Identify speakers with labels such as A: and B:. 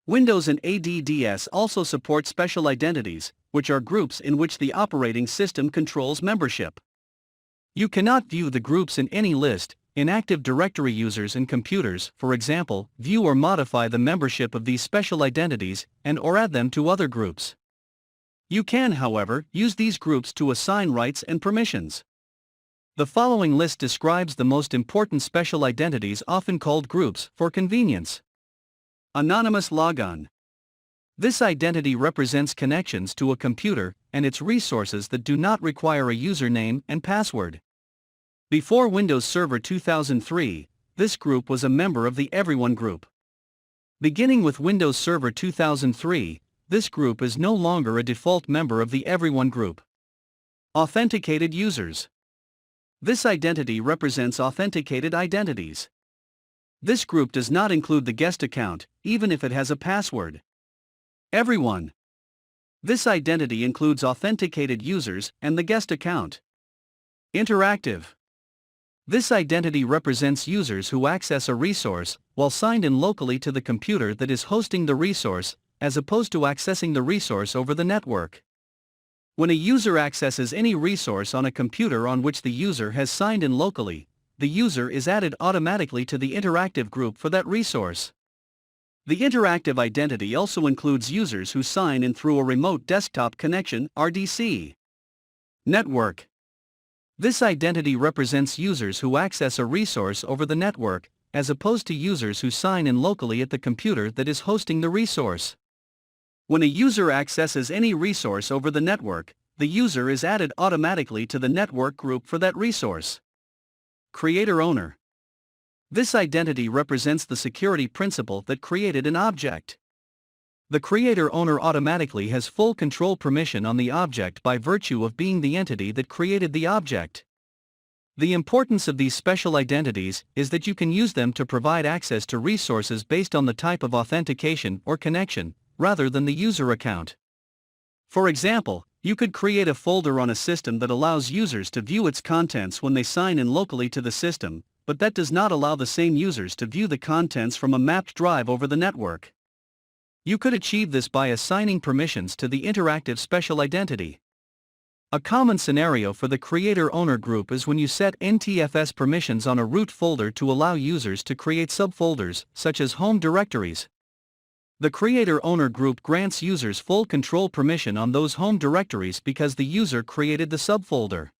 A: Windows and ADDS also support special identities, which are groups in which the operating system controls membership. You cannot view the groups in any list, in Active Directory users and computers, for example, view or modify the membership of these special identities, and/or add them to other groups. You can, however, use these groups to assign rights and permissions. The following list describes the most important special identities, often called groups, for convenience. Anonymous logon. This identity represents connections to a computer and its resources that do not require a username and password. Before Windows Server 2003, this group was a member of the Everyone group. Beginning with Windows Server 2003, this group is no longer a default member of the Everyone group. Authenticated users. This identity represents authenticated identities. This group does not include the guest account, even if it has a password. Everyone. This identity includes authenticated users and the guest account. Interactive. This identity represents users who access a resource while signed in locally to the computer that is hosting the resource, as opposed to accessing the resource over the network. When a user accesses any resource on a computer on which the user has signed in locally, the user is added automatically to the interactive group for that resource. The interactive identity also includes users who sign in through a remote desktop connection, RDC. Network. This identity represents users who access a resource over the network, as opposed to users who sign in locally at the computer that is hosting the resource. When a user accesses any resource over the network, the user is added automatically to the network group for that resource. Creator-owner. This identity represents the security principle that created an object. The creator-owner automatically has full control permission on the object by virtue of being the entity that created the object. The importance of these special identities is that you can use them to provide access to resources based on the type of authentication or connection, rather than the user account. For example, you could create a folder on a system that allows users to view its contents when they sign in locally to the system, but that does not allow the same users to view the contents from a mapped drive over the network. You could achieve this by assigning permissions to the interactive special identity. A common scenario for the creator-owner group is when you set NTFS permissions on a root folder to allow users to create subfolders, such as home directories. The creator-owner group grants users full control permission on those home directories because the user created the subfolder.